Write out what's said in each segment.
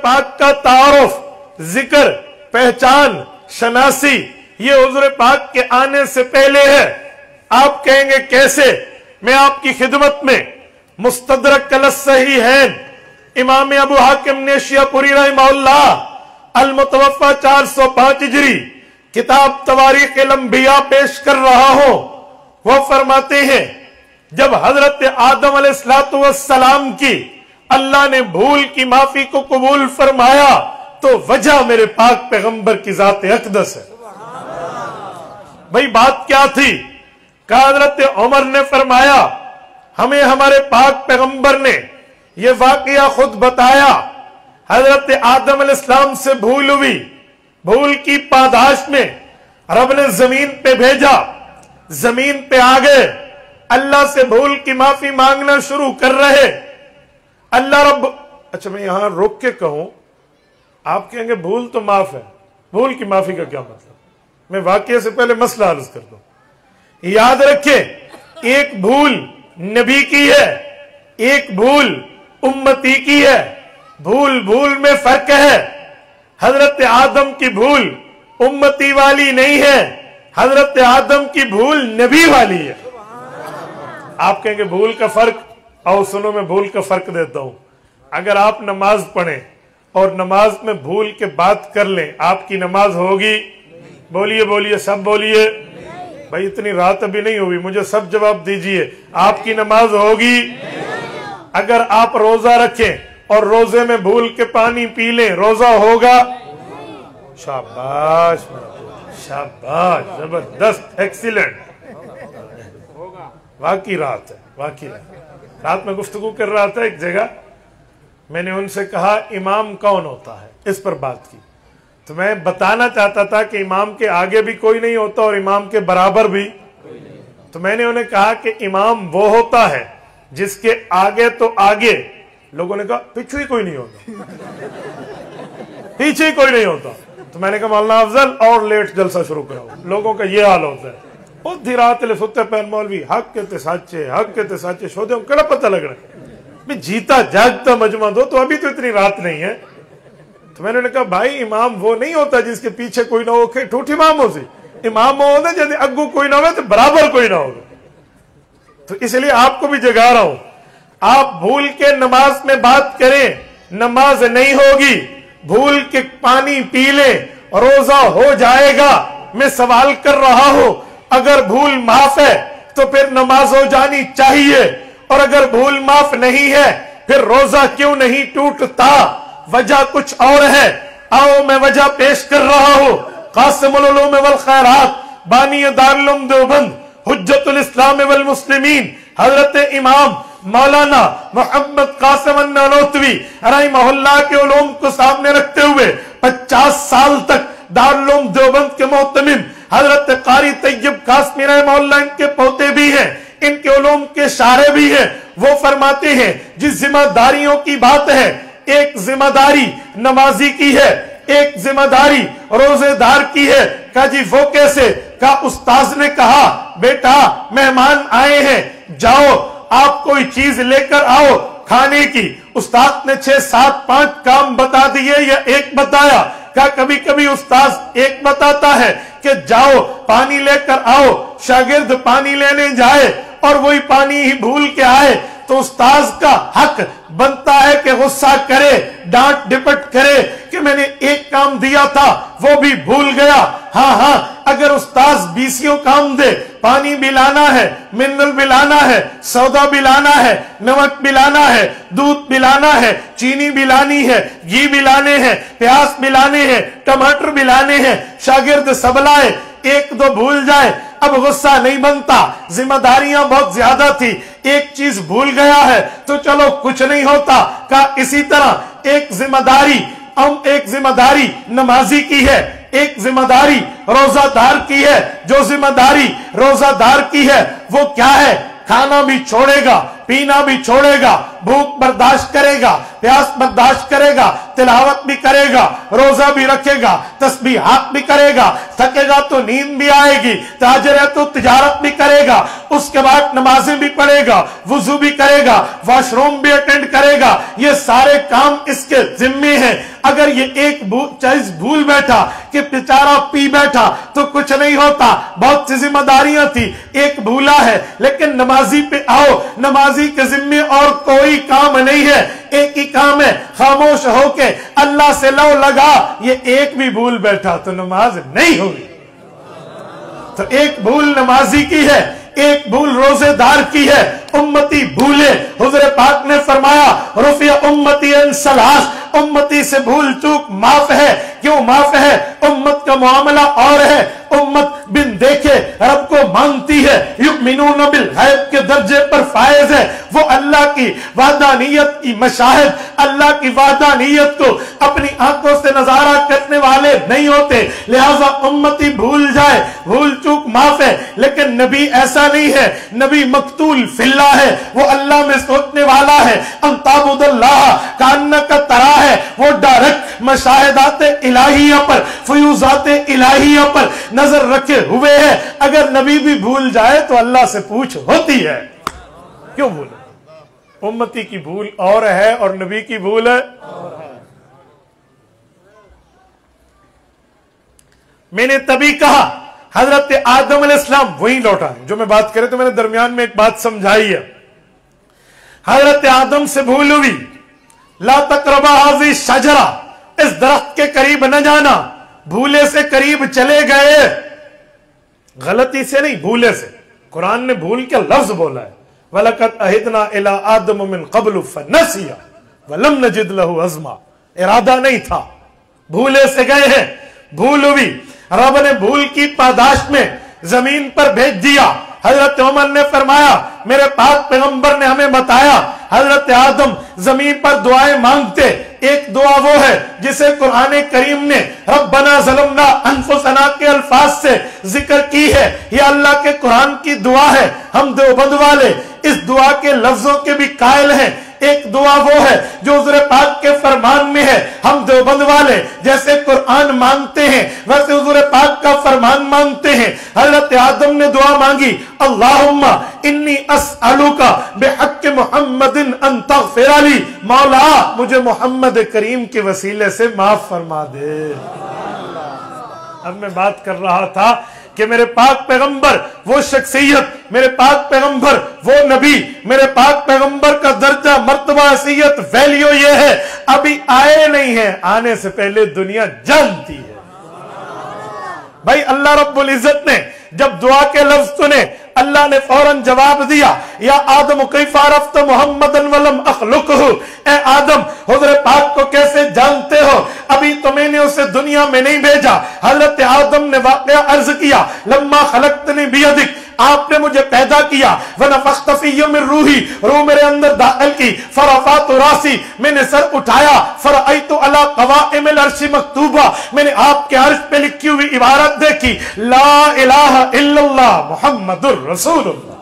पाक का तारुफ, जिक्र, पहचान, शनासी ये हुजूर पाक के आने से पहले है। आप कहेंगे कैसे? मैं आपकी खिदमत में मुस्तदरक अलस्सहीहैन इमाम अबू हाकिम नेशियापुरी रहमहुल्लाह अल-मुतवफ़्फ़ा 405 हिजरी किताब तवारीख़ अल-अंबिया पेश कर रहा हूं। वो फरमाते हैं जब हजरत आदम अलैहिस्सलाम की अल्लाह ने भूल की माफी को कबूल फरमाया तो वजह मेरे पाक पैगंबर की जात अक़दस है। भाई बात क्या थी? कहा हजरत उमर ने फरमाया हमें हमारे पाक पैगंबर ने ये वाकया खुद बताया। हजरत आदम अलैहिस्सलाम से भूल हुई, भूल की पादाश में रब ने जमीन पे भेजा, जमीन पे आ गए, अल्लाह से भूल की माफी मांगना शुरू कर रहे। अल्लाह रब, अच्छा मैं यहां रोक के कहूं, आप कहेंगे भूल तो माफ है, भूल की माफी का क्या मतलब? मैं वाकये से पहले मसला अर्ज कर दूं। याद रखें, एक भूल नबी की है, एक भूल उम्मती की है। भूल भूल में फर्क है। हजरत आदम की भूल उम्मती वाली नहीं है, हजरत आदम की भूल नबी वाली है। आप कहेंगे भूल का फर्क, और सुनो मैं भूल का फर्क देता हूं। अगर आप नमाज पढ़ें और नमाज में भूल के बात कर लें, आपकी नमाज होगी? बोलिए बोलिए, सब बोलिए। भाई इतनी रात अभी नहीं हुई, मुझे सब जवाब दीजिए। आपकी नमाज होगी? अगर आप रोजा रखें और रोजे में भूल के पानी पी लें, रोजा होगा? शाबाश शाबाश, जबरदस्त, एक्सीलेंट। वाकई रात है, वाकई रात में गुफ्तगू कर रहा था एक जगह, मैंने उनसे कहा इमाम कौन होता है, इस पर बात की। तो मैं बताना चाहता था कि इमाम के आगे भी कोई नहीं होता और इमाम के बराबर भी। तो मैंने उन्हें कहा कि इमाम वो होता है जिसके आगे तो आगे, लोगों ने कहा पीछे ही कोई नहीं होता, पीछे ही कोई नहीं होता। तो मैंने कहा मौलाना अफजल और लेट जलसा शुरू कराओ। लोगों का ये हाल होता है, ओ धीरात ले सुत्ते पैन मौलवी हक के ते साचे शोधे कड़ा पता लग रहा है, जीता जागता मजमा दो, तो अभी तो इतनी रात नहीं है। तो मैंने कहा भाई इमाम वो नहीं होता जिसके पीछे कोई ना हो, ठूठ इमाम हो सी, इमाम वो होता यदि अग्गू कोई ना हो तो बराबर कोई ना होगा। तो इसलिए आपको भी जगा रहा हूं, आप भूल के नमाज में बात करें, नमाज नहीं होगी। भूल के पानी पी ले, रोजा हो जाएगा। मैं सवाल कर रहा हूं, अगर भूल माफ है तो फिर नमाज हो जानी चाहिए, और अगर भूल माफ नहीं है फिर रोजा क्यों नहीं टूटता? वजह कुछ और है। आओ मैं वजह पेश कर रहा हूं। कासिमुल उलूम वल खैरात, बानी दारुल उलूम देवबंद, हुज्जतुल इस्लाम वल मुस्लिमीन, हजरत इमाम मौलाना मोहम्मद कासिम अन्नानोतवी रहमहुल्लाह के उलूम को सामने रखते हुए 50 साल तक दारुल उलूम देवबंद के मोहतमिम हजरत कारी तैयब कासमी रहमहुल्लाह इनके पोते भी हैं, इनके उलूम के शारे भी हैं। वो फरमाते हैं जिस जिम्मेदारियों की बात है, एक जिम्मेदारी नमाजी की है, एक जिम्मेदारी रोजेदार की है। कहा जी वो कैसे? कहा उस्ताद ने कहा बेटा मेहमान आए हैं, जाओ आप कोई चीज लेकर आओ खाने की। उस्ताद ने 6, 7, 5 काम बता दिए या एक बताया? कहा कभी कभी उस्ताद एक बताता है कि जाओ पानी लेकर आओ, शागिर्द पानी लेने जाए और वही पानी ही भूल के आए, तो उस्ताद का हक बनता है कि गुस्सा करे, डांट डिपट करे कि मैंने एक काम दिया था वो भी भूल गया। हाँ, अगर उस्ताद 20 काम दे, पानी भी लाना है, मिनरल भी लाना है, सौदा भी लाना है, नमक भी लाना है, दूध भी लाना है, चीनी भी लानी है, घी भी लाने हैं, प्याज भी लाने हैं, टमाटर भी लाने हैं, शागिर्द सब लाए, एक दो भूल जाए, अब गुस्सा नहीं बनता। जिम्मेदारियां बहुत ज्यादा थी, एक चीज भूल गया है तो चलो कुछ नहीं होता। का इसी तरह एक जिम्मेदारी नमाजी की है, एक जिम्मेदारी रोजादार की है। जो जिम्मेदारी रोजादार की है वो क्या है? खाना भी छोड़ेगा, पीना भी छोड़ेगा, भूख बर्दाश्त करेगा, प्यास बर्दाश्त करेगा, तिलावत भी करेगा, रोजा भी रखेगा, तस्बीहात भी करेगा, थकेगा तो नींद भी आएगी, ताजर है तो तिजारत भी करेगा, उसके बाद नमाजें भी पढ़ेगा, वुजू भी करेगा, वॉशरूम भी अटेंड करेगा, ये सारे काम इसके जिम्मे हैं। अगर ये एक चीज भूल बैठा कि बेचारा पी बैठा तो कुछ नहीं होता, बहुत सी जिम्मेदारियां थी, एक भूला है, लेकिन नमाजी पे आओ, नमाजी के जिम्मे और कोई काम नहीं है, एक ही काम है, खामोश होके अल्लाह से लो लगा। ये एक भी भूल बैठा तो नमाज नहीं होगी। तो एक भूल नमाजी की है, एक भूल रोजेदार की है। उम्मती भूले, हुजूर पाक ने फरमाया रुफिया उम्मती अन सलास, उम्मती से भूल चूक माफ है। क्यों माफ है? उम्मत का मामला और है, उम्मत बिन देखे रब को मानती है, युमिनून बिल गैब के दर्जे पर फायज है। वो अल्लाह की वादानियत की मशाहिद, अल्लाह की वादानियत को अपनी आंखों से नजारा करने वाले नहीं होते। लिहाजा उम्मती भूल जाए, भूल चूक माफ है, लेकिन नबी ऐसा नहीं है। नबी मकतूल फिल्ला है, वो अल्लाह में सोचने वाला है। अंताबुदल्लाह कान्ना का तरा है, वो डायरेक्ट मशाहिदात इलाहिया पर, फयूजात इलाहिया पर नजर रखे हुए है। अगर नबी भी भूल जाए तो अल्लाह से पूछ होती है, क्यों भूले? उम्मती की भूल और है और नबी की भूल है और है। मैंने तभी कहा हजरत आदम अलैहिस्सलाम वही लौटा है जो मैं बात करे, तो मैंने दरमियान में एक बात समझाई है। हजरत आदम से भूल हुई, ला तकरबा हाज़ी शजरा, इस दरख्त के करीब न जाना। भूले से करीब चले गए, गलती से नहीं, भूले से। कुरान ने भूल के लफ्ज बोला है, वलकद अहिदना इला आदम मिन क़ब्लु फनसिया वलम नजिद लहु अज़्मा। इरादा नहीं था, भूले से गए हैं, भूल हुई। रब ने भूल की पादाश में जमीन पर भेज दिया। हजरत उमर ने फरमाया, मेरे पाक पैगंबर ने हमें बताया, हजरत आदम जमीन पर दुआएं मांगते, एक दुआ वो है जिसे कुरान करीम ने रब्बना ज़लमना अनफुसना के अल्फाज से जिक्र की है। ये अल्लाह के कुरान की दुआ है। हम देवबंद वाले इस दुआ के लफ्जों के भी कायल हैं। एक दुआ वो है जो हुज़ूर पाक के फरमान में है। हम देवबंद वाले जैसे कुरान मांगते हैं वैसे हुज़ूर पाक का फरमान मांगते हैं। हजरत आदम ने दुआ मांगी, अल्लाहुम्मा इन्नी अस्अलुका बिहक्क मुहम्मदिन अन तग़फिर ली, मौला मुझे मोहम्मद करीम के वसीले से माफ फरमा दे। अब मैं बात कर रहा था कि मेरे पाक पैगंबर वो शख्सियत, मेरे पाक पैगंबर वो नबी, मेरे पाक पैगंबर का दर्जा, मर्तबा, हैसियत, वैल्यू ये है, अभी आए नहीं है, आने से पहले दुनिया जानती है। भाई अल्लाह रब्बुल इज्जत ने जब दुआ के लफ्ज सुने, अल्लाह ने फौरन जवाब दिया, या आदम कैफा अरफ्त मुहम्मदन वलम अखलुकहु, ए आदम हुज़ूर पाक को कैसे जानते हो, अभी तो मैंने उसे दुनिया में नहीं भेजा। हजरत आदम ने वाक़या अर्ज किया, लम्मा खलक़तनी बियदिक, आपने मुझे पैदा किया, वनफ़ख़्त फ़ीय मिन रूही, रूह मेरे अंदर दाखिल की, फ़रफ़अतु रासी, मैंने सर उठाया, फ़रअयतु अला क़वाइमिल अर्श मक्तूबा, मैंने आपके अर्श पे लिखी हुई इबारत देखी, ला इलाहा इल्लल्लाह मुहम्मदुर रसूलुल्लाह,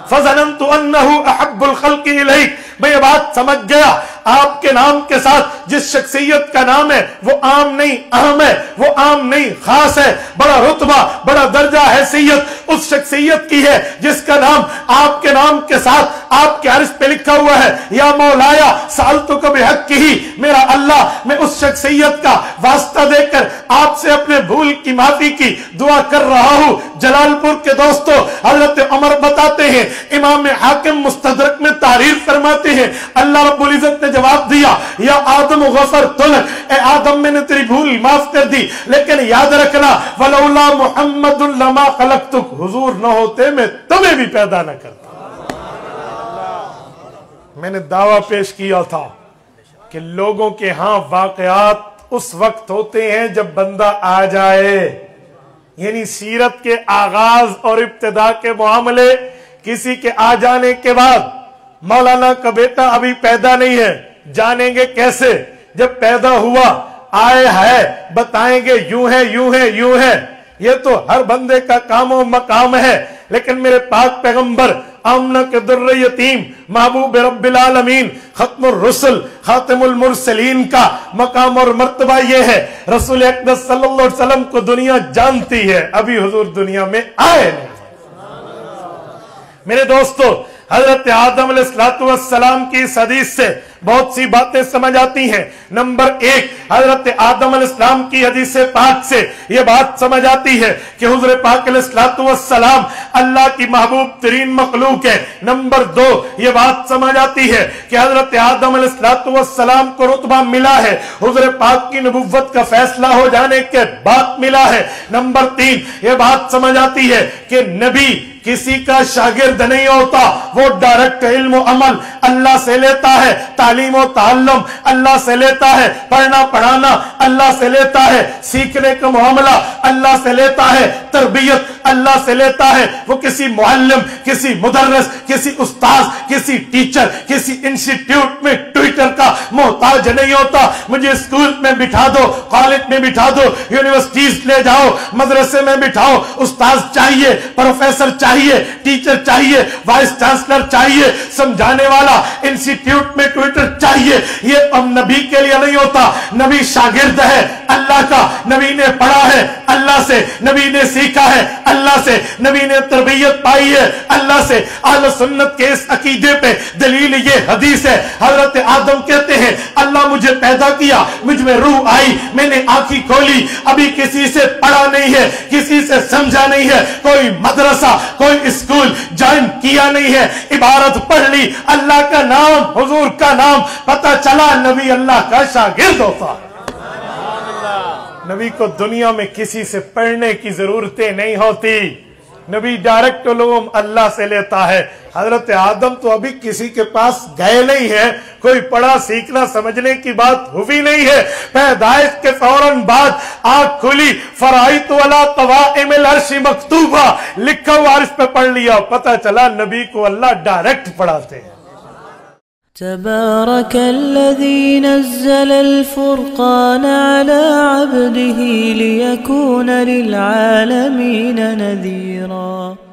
फ़ज़नन्तु अन्नहु अहब्बुल ख़ल्क़ि इलैक, मैं ये बात समझ गया आपके नाम के साथ जिस शख्सियत का नाम है वो आम नहीं अहम है, वो आम नहीं खास है, बड़ा रुतबा, बड़ा दर्जा, हैसियत उस शख्सियत की है जिसका नाम आपके नाम के साथ आपके अर्श पे लिखा हुआ है। या मौलाया सालतुका बिहक्किही, मेरा अल्लाह मैं उस शख्सियत का वास्ता देकर आपसे अपने भूल की माफी की दुआ कर रहा हूँ। जलालपुर के दोस्तों, हजरत उमर बताते हैं, इमाम हाकिम मुस्तदरक में तारीफ फरमाते हैं, अल्लाह रब्बुल इज्जत ने जवाब दिया, या आदम गफरतु लक, ए आदम मैंने तेरी भूल माफ कर दी, लेकिन याद रखना वलौला मुहम्मदुन लमा खलक़तुक, हुजूर न होते मैं तुम्हें भी पैदा न करता। मैंने दावा पेश किया था कि लोगों के यहां वाकयात उस वक्त होते हैं जब बंदा आ जाए, यानी सीरत के आगाज और इब्तिदा के मामले किसी के आ जाने के बाद, मौलाना का बेटा अभी पैदा नहीं है, जानेंगे कैसे? जब पैदा हुआ आए है बताएंगे यूं है यूं है यूं है, ये तो हर बंदे का काम और मकाम है। लेकिन मेरे पाक पैगंबर आमना के दुर्र यतीम, महबूब रब्बिल आलमीन, खत्मुर रुsul, खातिमुल मुरसलीन का मकाम और मर्तबा ये है। रसूल अक़दस सल्लल्लाहु अलैहि वसल्लम को दुनिया जानती है, अभी हुजूर दुनिया में आए नहीं। मेरे दोस्तों, हजरत आदम अलैहिस्सलाम की इस हदीस से बहुत सी बातें समझ आती हैं। नंबर 1, हजरत आदम अलैहिस्सलाम की हदीस पाक से यह बात समझ आती है कि हुजूर पाक अलैहिस्सलाम अल्लाह की महबूब तरीन मखलूक है। नंबर 2, यह बात समझ आती है कि हजरत आदम अलैहिस्सलाम को रुतबा मिला है, हुजूर पाक की नबुव्वत का फैसला हो जाने के बाद मिला है। नंबर 3, यह बात समझ आती है कि नबी किसी का शागिर्द नहीं होता, वो डायरेक्ट इल्म अमल अल्लाह से लेता है, तालीम और ताल्लुम अल्लाह से लेता है, पढ़ना पढ़ाना अल्लाह से लेता है, सीखने का मामला अल्लाह से लेता है, तरबियत अल्लाह से लेता है। वो किसी मुअल्लिम, किसी मुदर्रिस, किसी उस्ताद, किसी टीचर, किसी इंस्टीट्यूट में ट्विटर का मोहताज नहीं होता। मुझे स्कूल में बिठा दो, कॉलेज में बिठा दो, यूनिवर्सिटीज ले जाओ, मदरसे में बिठाओ, उस्ताद चाहिए, प्रोफेसर चाहिए, टीचर चाहिए, वाइस चांसलर चाहिए, समझाने वाला इंस्टीट्यूट में ट्विटर चाहिए। ये अब नबी के लिए नहीं होता। नबी शागिर्द है अल्लाह का, नबी ने पढ़ा है अल्लाह से, नबी ने सीखा है अल्लाह से, नबी ने तरबियत पाई है अल्लाह से। अहले सुन्नत के इस अकीदे पे दलील ये हदीस है। हजरत आदम कहते हैं अल्लाह मुझे पैदा किया, मुझ में रूह आई, मैंने आंखें खोली, अभी किसी से पढ़ा नहीं है, किसी से समझा नहीं है, कोई मदरसा कोई स्कूल ज्वाइन किया नहीं है, इबारत पढ़ ली, अल्लाह का नाम, हुजूर का नाम, पता चला नबी अल्लाह का शागिर्द होता। नबी को दुनिया में किसी से पढ़ने की जरूरतें नहीं होती, नबी डायरेक्ट उलूम अल्लाह से लेता है। हजरत आदम तो अभी किसी के पास गए नहीं है, कोई पढ़ा सीखना समझने की बात हुई नहीं है। पैदाइश के फौरन बाद आंख खुली, फराइत वाला तवाइमिल अर्शी मकतूबा, लिखा हुआ अर्श पे पढ़ लिया, पता चला नबी को अल्लाह डायरेक्ट पढ़ाते हैं। تبارك الذي نزل الفرقان على عبده ليكون للعالمين نذيرا